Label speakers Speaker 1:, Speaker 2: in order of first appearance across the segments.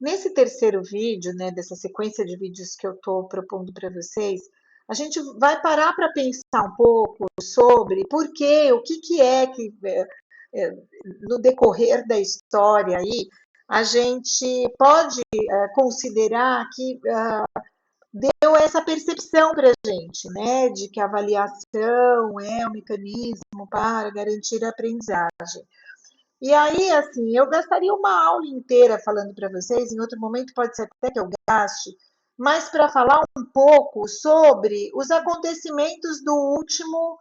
Speaker 1: Nesse terceiro vídeo, né, dessa sequência de vídeos que eu estou propondo para vocês, a gente vai parar para pensar um pouco sobre por quê, o que é que é, no decorrer da história aí a gente pode considerar que deu essa percepção para a gente, né, de que a avaliação é um mecanismo para garantir a aprendizagem. E aí, assim, eu gastaria uma aula inteira falando para vocês, em outro momento pode ser até que eu gaste, mas para falar um pouco sobre os acontecimentos do último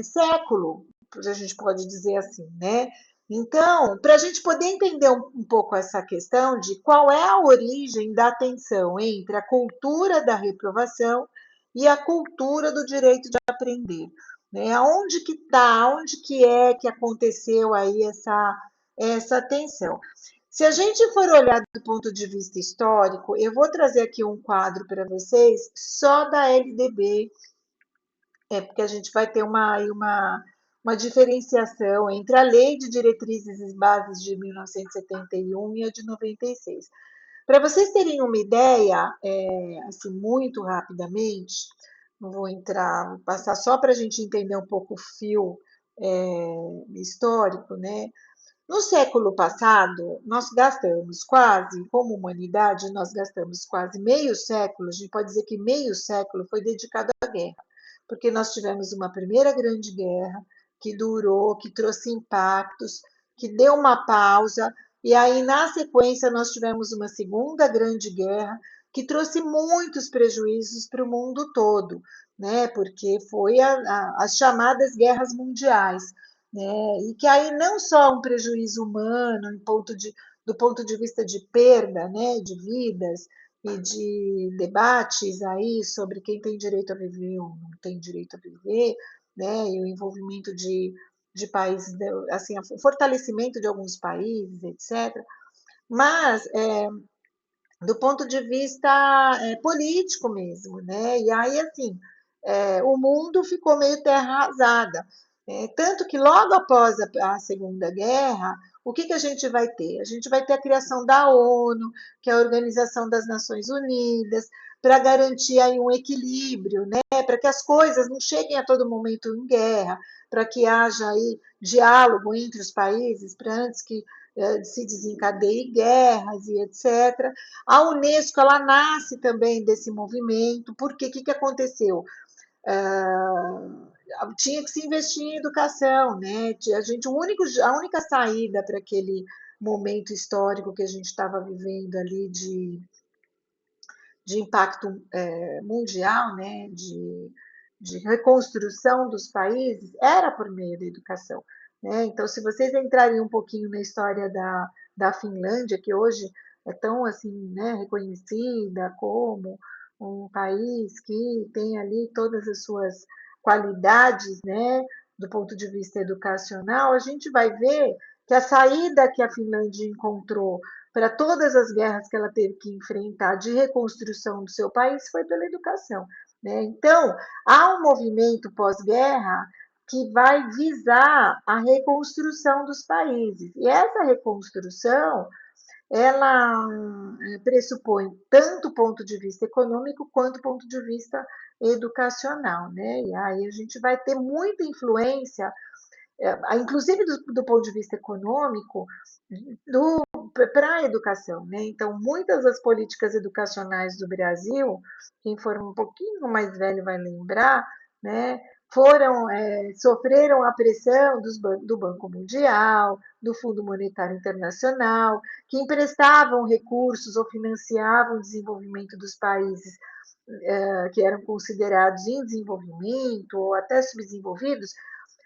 Speaker 1: século, a gente pode dizer assim, né? Então, para a gente poder entender um pouco essa questão de qual é a origem da tensão entre a cultura da reprovação e a cultura do direito de aprender, né? Aonde que está, aonde que é que aconteceu aí essa tensão? Se a gente for olhar do ponto de vista histórico, eu vou trazer aqui um quadro para vocês só da LDB, porque a gente vai ter uma diferenciação entre a Lei de Diretrizes e Bases de 1971 e a de 96. Para vocês terem uma ideia, assim, muito rapidamente, não vou entrar, vou passar só para a gente entender um pouco o fio histórico, né? No século passado, nós gastamos quase, como humanidade, nós gastamos quase meio século, a gente pode dizer que meio século foi dedicado à guerra, porque nós tivemos uma primeira grande guerra que durou, que trouxe impactos, que deu uma pausa, e aí, na sequência, nós tivemos uma segunda grande guerra que trouxe muitos prejuízos para o mundo todo, né? Porque foi as chamadas guerras mundiais, né? E que aí não só um prejuízo humano, do ponto de vista de perda, né, de vidas e de debates aí sobre quem tem direito a viver ou não tem direito a viver, né, e o envolvimento de países, assim, o fortalecimento de alguns países, etc. Mas do ponto de vista político mesmo, né? E aí, assim, o mundo ficou meio terra arrasada. Tanto que logo após a Segunda Guerra, o que a gente vai ter? A gente vai ter a criação da ONU, que é a Organização das Nações Unidas, para garantir aí um equilíbrio, né? Para que as coisas não cheguem a todo momento em guerra, para que haja aí diálogo entre os países, para antes que se desencadeiem guerras e etc. A Unesco ela nasce também desse movimento, porque o que aconteceu? Tinha que se investir em educação, né? A única saída para aquele momento histórico que a gente estava vivendo ali de impacto mundial, né? De reconstrução dos países, era por meio da educação. Né? Então, se vocês entrarem um pouquinho na história da Finlândia, que hoje é tão assim, né, reconhecida como um país que tem ali todas as suas qualidades, né, do ponto de vista educacional, a gente vai ver que a saída que a Finlândia encontrou para todas as guerras que ela teve que enfrentar de reconstrução do seu país foi pela educação. Né? Então, há um movimento pós-guerra que vai visar a reconstrução dos países. E essa reconstrução, ela pressupõe tanto o ponto de vista econômico quanto o ponto de vista educacional, né? E aí a gente vai ter muita influência, inclusive do ponto de vista econômico, para a educação, né? Então, muitas das políticas educacionais do Brasil, quem for um pouquinho mais velho vai lembrar, né? Sofreram a pressão do Banco Mundial, do Fundo Monetário Internacional, que emprestavam recursos ou financiavam o desenvolvimento dos países que eram considerados em desenvolvimento ou até subdesenvolvidos,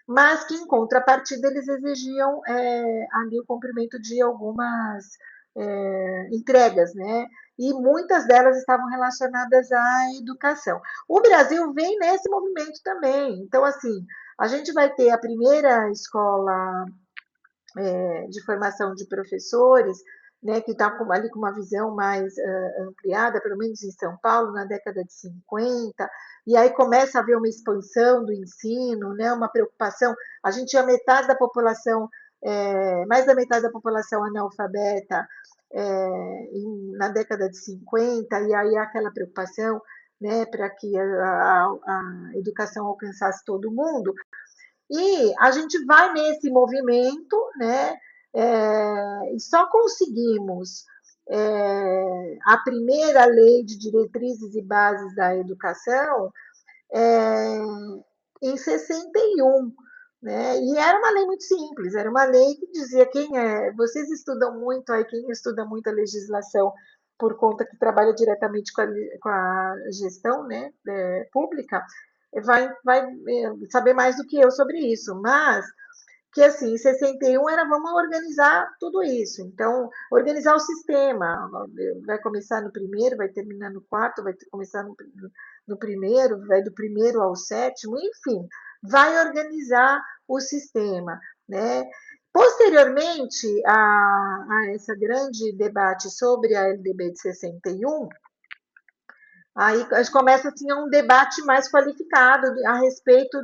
Speaker 1: mas que, em contrapartida, eles exigiam ali o cumprimento de algumas entregas, né? E muitas delas estavam relacionadas à educação. O Brasil vem nesse movimento também. Então, assim, a gente vai ter a primeira escola de formação de professores, né, que está ali com uma visão mais ampliada, pelo menos em São Paulo, na década de 50, e aí começa a haver uma expansão do ensino, né, uma preocupação. A gente tinha metade da população mais da metade da população analfabeta na década de 50, e aí aquela preocupação, né, para que a educação alcançasse todo mundo. E a gente vai nesse movimento, né? E só conseguimos a primeira lei de diretrizes e bases da educação é, em 61, né? E era uma lei muito simples, era uma lei que dizia vocês estudam muito aí, quem estuda muito a legislação por conta que trabalha diretamente com a gestão, né, pública, vai saber mais do que eu sobre isso, mas que assim, em 61 era vamos organizar tudo isso. Então, organizar o sistema. Vai começar no primeiro, vai terminar no quarto, começar no primeiro, vai do primeiro ao sétimo, enfim, vai organizar o sistema, né? Posteriormente a esse grande debate sobre a LDB de 61, aí a gente começa assim, um debate mais qualificado a respeito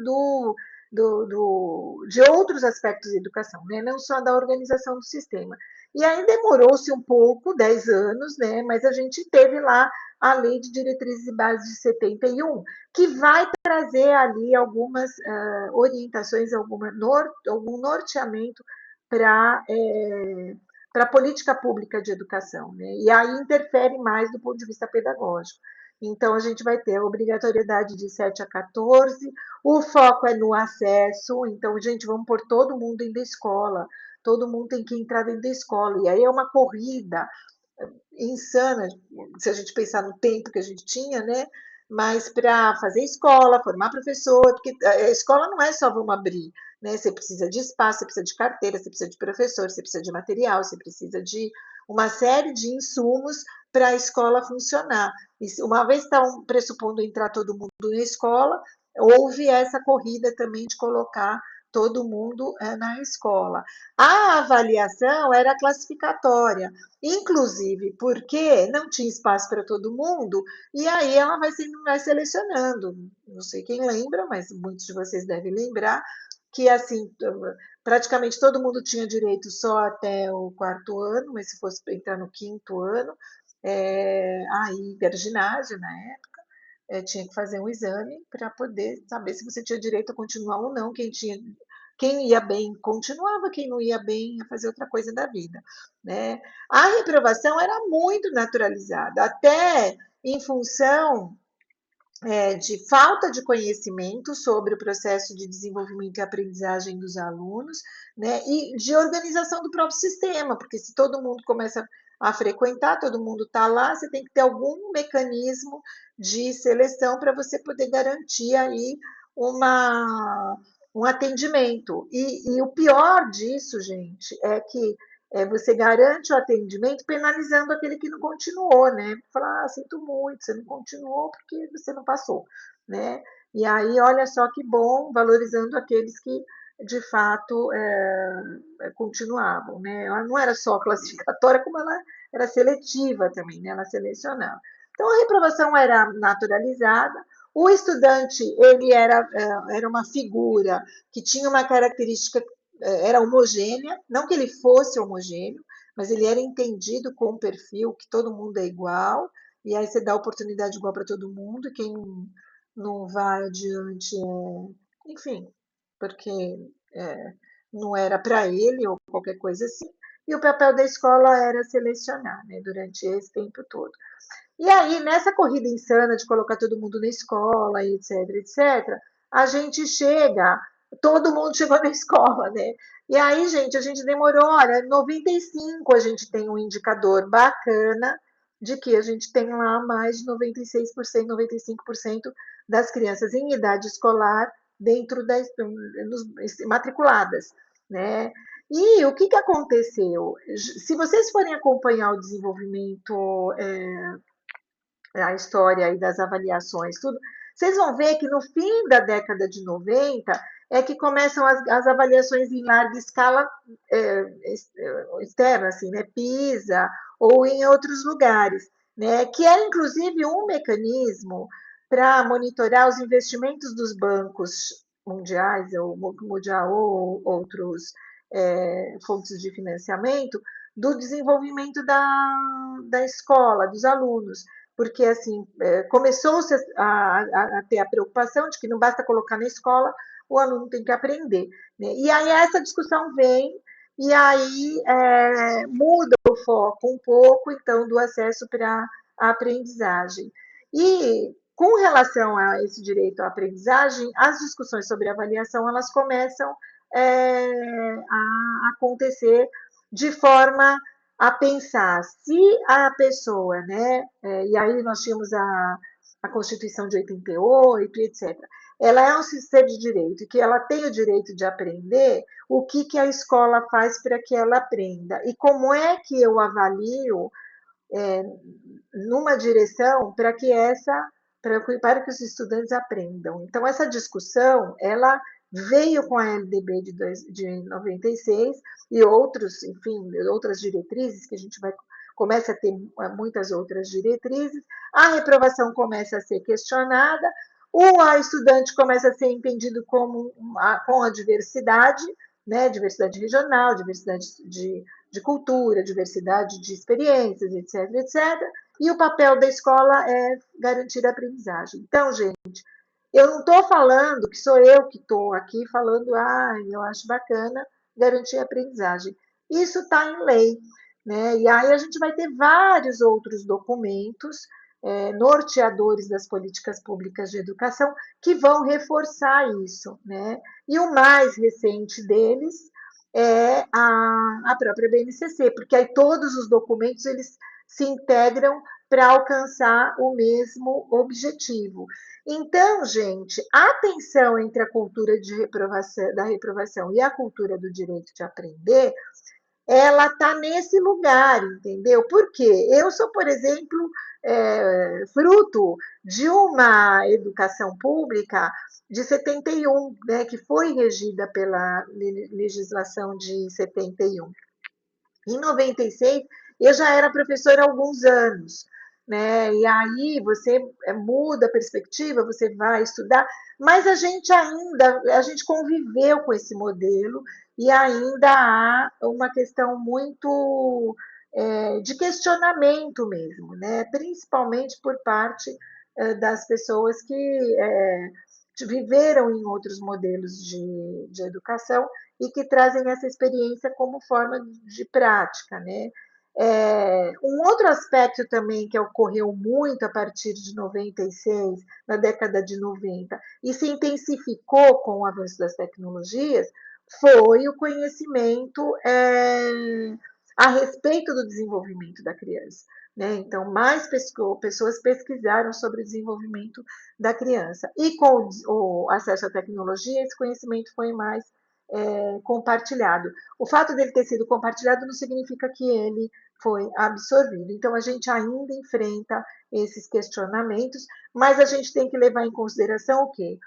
Speaker 1: de outros aspectos da educação, né? Não só da organização do sistema. E aí demorou-se um pouco, 10 anos, né? Mas a gente teve lá a Lei de Diretrizes e Bases de 71, que vai trazer ali algumas orientações, algum norteamento para para a política pública de educação, né? E aí interfere mais do ponto de vista pedagógico. Então, a gente vai ter a obrigatoriedade de 7 a 14, o foco é no acesso, então, gente, vamos pôr todo mundo dentro da escola, todo mundo tem que entrar dentro da escola, e aí é uma corrida insana, se a gente pensar no tempo que a gente tinha, né? Mas para fazer escola, formar professor, porque a escola não é só vamos abrir, né? Você precisa de espaço, você precisa de carteira, você precisa de professor, você precisa de material, você precisa de uma série de insumos para a escola funcionar. E uma vez estão pressupondo entrar todo mundo na escola, houve essa corrida também de colocar todo mundo na escola. A avaliação era classificatória, inclusive porque não tinha espaço para todo mundo, e aí ela vai selecionando. Não sei quem lembra, mas muitos de vocês devem lembrar que assim praticamente todo mundo tinha direito só até o quarto ano, mas se fosse entrar no quinto ano, aí era ginásio na época, tinha que fazer um exame para poder saber se você tinha direito a continuar ou não. Quem ia bem continuava, quem não ia bem ia fazer outra coisa da vida, né? A reprovação era muito naturalizada, até em função de falta de conhecimento sobre o processo de desenvolvimento e aprendizagem dos alunos, né, e de organização do próprio sistema, porque se todo mundo começa a frequentar, todo mundo está lá, você tem que ter algum mecanismo de seleção para você poder garantir aí uma, um atendimento. E o pior disso, gente, é que você garante o atendimento penalizando aquele que não continuou, né? Falar, sinto muito, você não continuou porque você não passou, né? E aí, olha só que bom, valorizando aqueles que de fato continuavam, né? Ela não era só classificatória, como ela era seletiva também, né? Ela selecionava. Então, a reprovação era naturalizada. O estudante, ele era uma figura que tinha uma característica era homogênea, não que ele fosse homogêneo, mas ele era entendido com um perfil que todo mundo é igual, e aí você dá oportunidade igual para todo mundo, e quem não vai adiante, enfim, porque é, não era para ele ou qualquer coisa assim, e o papel da escola era selecionar, né, durante esse tempo todo. E aí, nessa corrida insana de colocar todo mundo na escola, etc, etc, a gente chega, todo mundo chegou na escola, né? E aí, gente, a gente demorou, olha, 95 a gente tem um indicador bacana de que a gente tem lá mais de 96%, 95% das crianças em idade escolar dentro das matriculadas, né? E o que, que aconteceu? Se vocês forem acompanhar o desenvolvimento a história aí das avaliações, tudo, vocês vão ver que no fim da década de 90 é que começam as avaliações em larga escala externa, assim, né, PISA ou em outros lugares, né, que é inclusive um mecanismo para monitorar os investimentos dos bancos mundiais ou mundial ou outros fontes de financiamento, do desenvolvimento da escola, dos alunos, porque assim começou-se a ter a preocupação de que não basta colocar na escola, o aluno tem que aprender, né? E aí essa discussão vem e aí muda o foco um pouco, então, do acesso para a aprendizagem. E com relação a esse direito à aprendizagem, as discussões sobre avaliação elas começam a acontecer de forma a pensar se a pessoa, né, e aí nós tínhamos a Constituição de 88, etc. Ela é um ser de direito, que ela tem o direito de aprender, o que, que a escola faz para que ela aprenda e como é que eu avalio numa direção para que os estudantes aprendam. Então, essa discussão, ela veio com a LDB de 96 e outros, enfim, outras diretrizes que a gente vai começa a ter muitas outras diretrizes, a reprovação começa a ser questionada, o estudante começa a ser entendido com a diversidade, né, diversidade regional, diversidade de cultura, diversidade de experiências, etc, etc. E o papel da escola é garantir a aprendizagem. Então, gente, eu não estou falando que sou eu que estou aqui falando, eu acho bacana garantir a aprendizagem. Isso está em lei, né? E aí a gente vai ter vários outros documentos norteadores das políticas públicas de educação que vão reforçar isso, né? E o mais recente deles é a própria BNCC, porque aí todos os documentos eles se integram para alcançar o mesmo objetivo. Então, gente, a tensão entre a cultura da reprovação e a cultura do direito de aprender, ela está nesse lugar, entendeu? Porque eu sou, por exemplo, fruto de uma educação pública de 71, né, que foi regida pela legislação de 71. Em 96, eu já era professora há alguns anos, né? E aí você muda a perspectiva, você vai estudar, mas a gente conviveu com esse modelo e ainda há uma questão muito de questionamento mesmo, né? Principalmente por parte das pessoas que viveram em outros modelos de educação e que trazem essa experiência como forma de prática, né? Um outro aspecto também que ocorreu muito a partir de 96, na década de 90, e se intensificou com o avanço das tecnologias, foi o conhecimento a respeito do desenvolvimento da criança. Né? Então, mais pessoas pesquisaram sobre o desenvolvimento da criança. E com o acesso à tecnologia, esse conhecimento foi mais compartilhado. O fato dele ter sido compartilhado não significa que ele foi absorvido. Então, a gente ainda enfrenta esses questionamentos, mas a gente tem que levar em consideração o quê?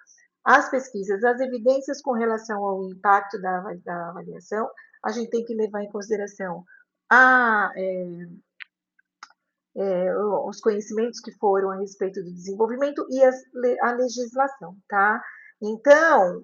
Speaker 1: As pesquisas, as evidências com relação ao impacto da avaliação, a gente tem que levar em consideração a, os conhecimentos que foram a respeito do desenvolvimento e a legislação, tá? Então,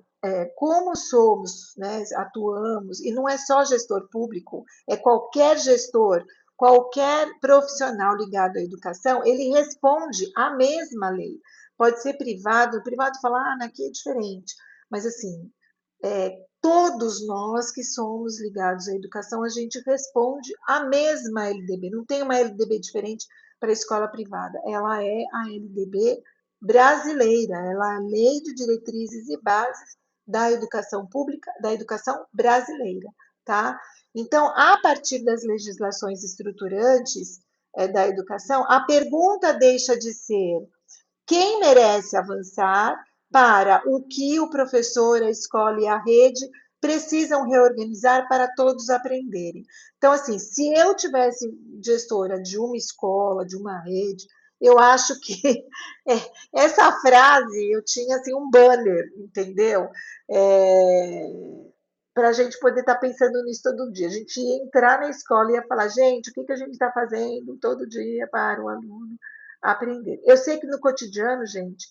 Speaker 1: como somos, né, atuamos, e não é só gestor público, é qualquer gestor, qualquer profissional ligado à educação, ele responde à mesma lei. Pode ser privado, o privado fala, aqui é diferente, mas assim, todos nós que somos ligados à educação, a gente responde à mesma LDB. Não tem uma LDB diferente para a escola privada. Ela é a LDB brasileira, ela é a Lei de Diretrizes e Bases da Educação Pública, da Educação Brasileira, tá? Então, a partir das legislações estruturantes da educação, a pergunta deixa de ser quem merece avançar para o que o professor, a escola e a rede precisam reorganizar para todos aprenderem. Então, assim, se eu tivesse gestora de uma escola, de uma rede, eu acho que essa frase eu tinha assim um banner, entendeu? Para a gente poder estar pensando nisso todo dia. A gente ia entrar na escola e ia falar, gente, o que a gente está fazendo todo dia para o aluno aprender? Eu sei que no cotidiano, gente,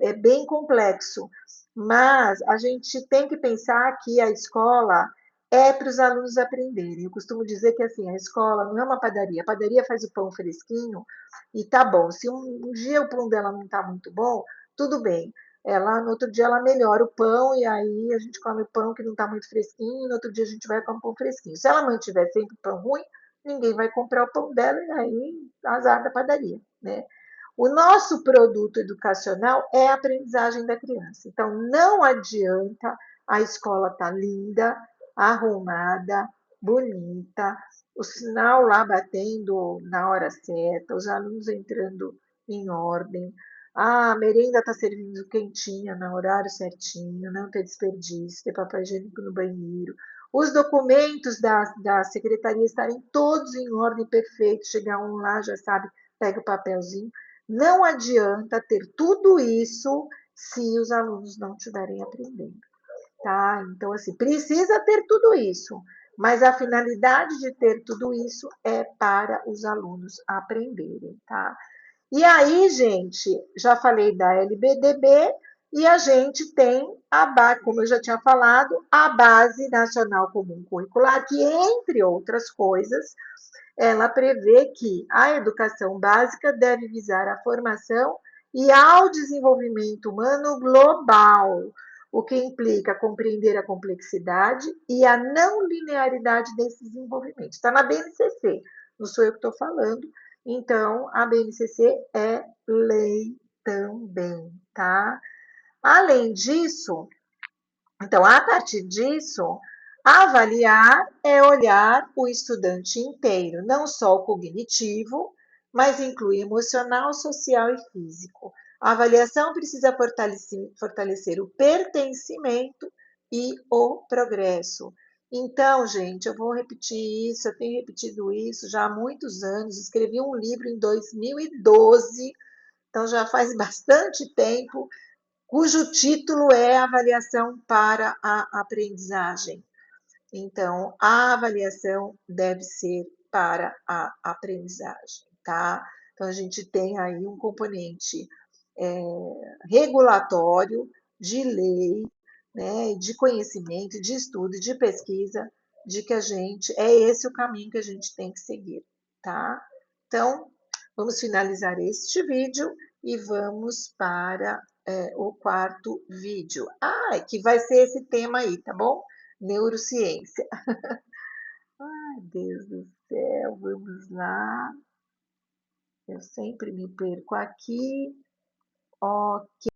Speaker 1: é bem complexo, mas a gente tem que pensar que a escola é para os alunos aprenderem. Eu costumo dizer que assim, a escola não é uma padaria. A padaria faz o pão fresquinho e tá bom. Se um dia o pão dela não tá muito bom, tudo bem. Ela, no outro dia ela melhora o pão e aí a gente come o pão que não está muito fresquinho e no outro dia a gente vai comer pão fresquinho. Se ela mantiver sempre pão ruim, ninguém vai comprar o pão dela e aí azar da padaria, né? O nosso produto educacional é a aprendizagem da criança. Então, não adianta a escola estar linda, arrumada, bonita, o sinal lá batendo na hora certa, os alunos entrando em ordem, a merenda está servindo quentinha no horário certinho, não ter desperdício, ter papel higiênico no banheiro, os documentos da secretaria estarem todos em ordem perfeito, chegar um lá, já sabe, pega o papelzinho. Não adianta ter tudo isso se os alunos não estiverem aprendendo, tá? Então, assim, precisa ter tudo isso, mas a finalidade de ter tudo isso é para os alunos aprenderem, tá? E aí, gente, já falei da LBDB e a gente tem como eu já tinha falado, a Base Nacional Comum Curricular, que, entre outras coisas, ela prevê que a educação básica deve visar a formação e ao desenvolvimento humano global, o que implica compreender a complexidade e a não linearidade desse desenvolvimento. Está na BNCC, não sou eu que estou falando, então a BNCC é lei também, tá? Além disso, então, a partir disso, avaliar é olhar o estudante inteiro, não só o cognitivo, mas inclui emocional, social e físico. A avaliação precisa fortalecer o pertencimento e o progresso. Então, gente, eu vou repetir isso, eu tenho repetido isso já há muitos anos, escrevi um livro em 2012, então já faz bastante tempo, cujo título é Avaliação para a Aprendizagem. Então, a avaliação deve ser para a aprendizagem, tá? Então, a gente tem aí um componente regulatório, de lei, né, de conhecimento, de estudo, de pesquisa, de que é esse o caminho que a gente tem que seguir, tá? Então, vamos finalizar este vídeo e vamos para o quarto vídeo. Que vai ser esse tema aí, tá bom? Neurociência. Ai, Deus do céu, vamos lá. Eu sempre me perco aqui. Ok.